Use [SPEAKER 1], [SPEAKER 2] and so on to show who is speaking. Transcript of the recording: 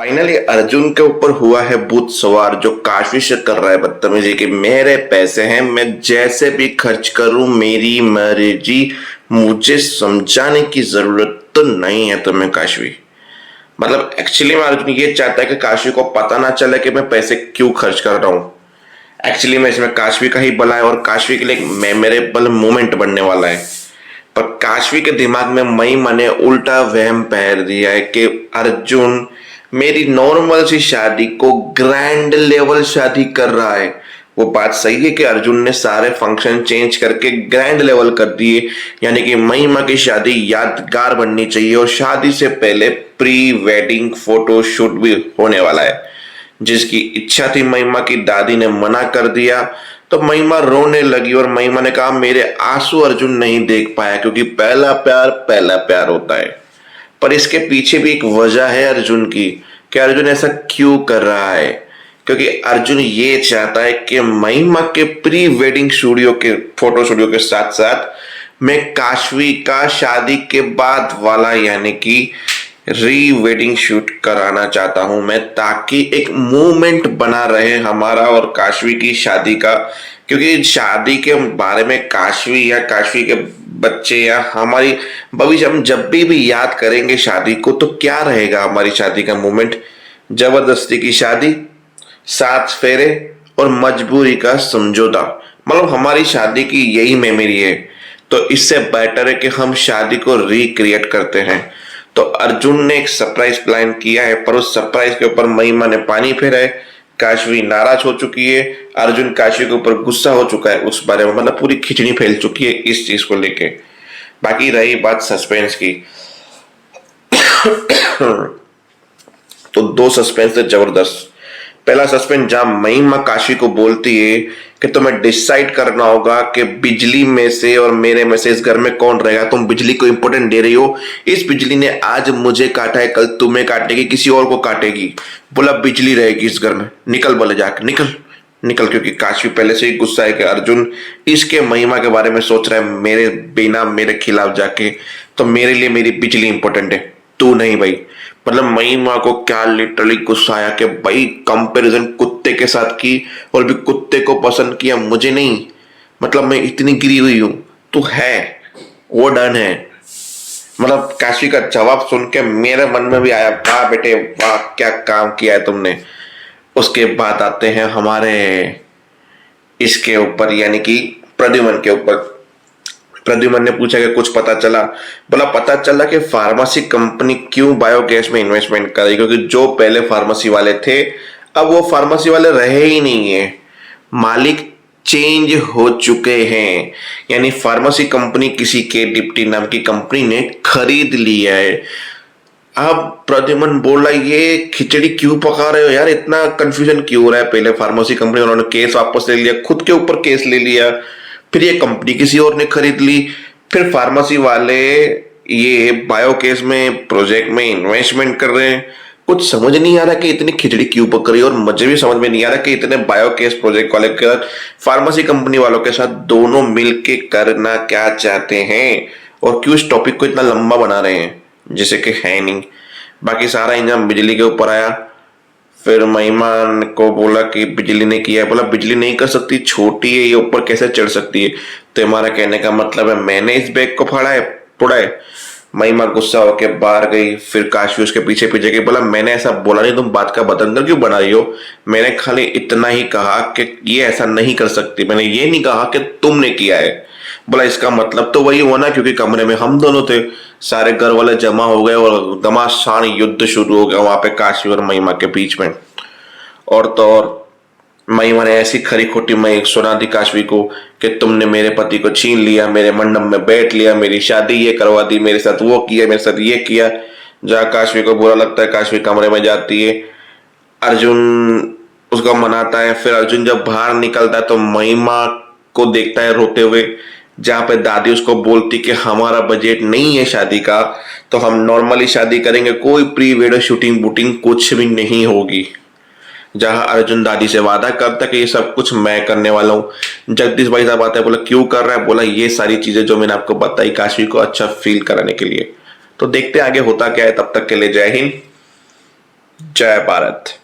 [SPEAKER 1] Finally Arjun के ऊपर हुआ है भूत सवार, जो काशी से कर रहा है बदतमीजी कि मेरे पैसे हैं, मैं जैसे भी खर्च करूं, मेरी मर्जी। मुझे समझाने की जरूरत तो नहीं है तुम्हें काशवी। मतलब एक्चुअली में अर्जुन ये चाहता है कि काशवी को पता ना चले कि मैं पैसे क्यों खर्च कर रहा हूँ। एक्चुअली में इसमें काशवी का ही भला है और काशवी के लिए एक मेमोरेबल मोमेंट बनने वाला है। पर काशवी के दिमाग में महिमा ने उल्टा वहम पहर दिया है कि अर्जुन मेरी नॉर्मल सी शादी को ग्रैंड लेवल शादी कर रहा है। वो बात सही है कि अर्जुन ने सारे फंक्शन चेंज करके ग्रैंड लेवल कर दिए, यानी कि महिमा की शादी यादगार बननी चाहिए और शादी से पहले प्री वेडिंग फोटो शूट भी होने वाला है। जिसकी इच्छा थी महिमा की दादी ने मना कर दिया, तो महिमा रोने लगी और महिमा ने कहा मेरे आंसू अर्जुन नहीं देख पाया, क्योंकि पहला प्यार होता है। पर इसके पीछे भी एक वजह है अर्जुन की कि अर्जुन ऐसा क्यों कर रहा है। क्योंकि अर्जुन ये चाहता है कि महिमा के प्री वेडिंग स्टूडियो के फोटो स्टूडियो के साथ साथ मैं काशवी का शादी के बाद वाला यानी कि री वेडिंग शूट कराना चाहता हूं मैं, ताकि एक मूवमेंट बना रहे हमारा और काशवी की शादी का। क्योंकि शादी के बारे में काशवी या काशवी के बच्चे या हमारी भविष्य हम जब भी याद करेंगे शादी को, तो क्या रहेगा हमारी शादी का मूवमेंट? जबरदस्ती की शादी, 7 फेरे और मजबूरी का समझौता। मतलब हमारी शादी की यही मेमोरी है। तो इससे बेटर है कि हम शादी को रिक्रिएट करते हैं। तो अर्जुन ने एक सरप्राइज प्लान किया है, पर उस सरप्राइज के ऊपर महिमा ने पानी फेरा है। काशवी नाराज हो चुकी है, अर्जुन काशवी के ऊपर गुस्सा हो चुका है उस बारे में, मतलब पूरी खिचड़ी फैल चुकी है इस चीज को लेके। बाकी रही बात सस्पेंस की, तो 2 सस्पेंस है जबरदस्त। पहला सस्पेंस जहां महिमा काशी को बोलती है कि तुम्हें डिसाइड करना होगा कि बिजली में से और मेरे में से इस घर में कौन रहेगा। तुम बिजली को इंपॉर्टेंट दे रही हो, इस बिजली ने आज मुझे काटा है, कल तुम्हें काटेगी, किसी और को काटेगी। बोला बिजली रहेगी इस घर में, निकल बोले जाके, निकल निकल। क्योंकि काशी पहले से ही गुस्सा है कि अर्जुन इसके महिमा के बारे में सोच रहा है मेरे बिना, मेरे खिलाफ जाके। तो मेरे लिए मेरी बिजली इंपॉर्टेंट है, तू नहीं भाई। मतलब महिमा को क्या लिटरली गुस्सा आया कि भाई कंपैरिजन कुत्ते के साथ की और भी कुत्ते को पसंद किया, मुझे नहीं। मतलब मैं इतनी गिरी हुई हूं, तू है वो डन है। मतलब काशी का जवाब सुन के मेरे मन में भी आया, वाह बेटे वाह, क्या काम किया है तुमने। उसके बाद आते हैं हमारे इसके ऊपर, यानी कि प्रद्युमन के ऊपर। प्रद्युमन ने पूछा कि कुछ पता चला? बोला पता चला कि फार्मेसी कंपनी क्यों बायोगैस में इन्वेस्टमेंट कर रही, क्योंकि जो पहले फार्मेसी वाले थे अब वो फार्मेसी वाले रहे ही नहीं है, मालिक चेंज हो चुके हैं। यानी फार्मेसी कंपनी किसी के डिप्टी नाम की कंपनी ने खरीद लिया है। अब प्रद्युमन बोला ये खिचड़ी क्यों पका रहे हो यार, इतना कंफ्यूजन क्यों हो रहा है? पहले फार्मेसी कंपनी उन्होंने केस वापस ले लिया, खुद के ऊपर केस ले लिया, फिर ये कंपनी किसी और ने खरीद ली, फिर फार्मेसी वाले ये बायोकेस में प्रोजेक्ट में इन्वेस्टमेंट कर रहे हैं। कुछ समझ नहीं आ रहा कि इतनी खिचड़ी क्यों पक रही है, और मुझे भी समझ में नहीं आ रहा कि इतने बायोकेस प्रोजेक्ट वाले के साथ फार्मेसी कंपनी वालों के साथ दोनों मिलके करना क्या चाहते हैं, और क्यों इस टॉपिक को इतना लंबा बना रहे हैं जैसे कि है नहीं। बाकी सारा इंजाम बिजली के ऊपर आया। फिर महिमा को बोला कि बिजली ने किया है। बोला बिजली नहीं कर सकती, छोटी है ये, ऊपर कैसे चढ़ सकती है? तो हमारा कहने का मतलब है मैंने इस बैग को फाड़ा है, फोड़ा है। महिमा गुस्सा होकर बाहर गई, फिर काशी उसके पीछे पीछे गई। बोला मैंने ऐसा बोला नहीं, तुम बात का बतंगड़ क्यों बना रही हो? मैंने खाली इतना ही कहा कि ये ऐसा नहीं कर सकती, मैंने ये नहीं कहा कि तुमने किया है। बोला इसका मतलब तो वही हुआ ना, क्योंकि कमरे में हम दोनों थे, सारे घर वाले जमा हो गए और घमासान युद्ध शुरू हो गया वहां पे काशी और महिमा के बीच में। और तो और महिमा ने ऐसी खरी खोटी मैं सुना दी काशवी को कि तुमने मेरे पति को छीन लिया, मेरे मंडप में बैठ लिया, मेरी शादी ये करवा दी, मेरे साथ वो किया, मेरे साथ ये किया। जहाँ काशवी को बुरा लगता है काशवी कमरे में जाती है, अर्जुन उसको मनाता है। फिर अर्जुन जब बाहर निकलता है तो महिमा को देखता है रोते हुए, जहाँ पे दादी उसको बोलती कि हमारा बजट नहीं है शादी का, तो हम नॉर्मली शादी करेंगे, कोई प्री वेडिंग शूटिंग बूटिंग कुछ भी नहीं होगी। जहां अर्जुन दादी से वादा करता कि ये सब कुछ मैं करने वाला हूँ। जगदीश भाई साहब आता है, बोला क्यों कर रहा है? बोला ये सारी चीजें जो मैंने आपको बताई काशी को अच्छा फील कराने के लिए। तो देखते हैं आगे होता क्या है, तब तक के लिए जय हिंद। जय भारत।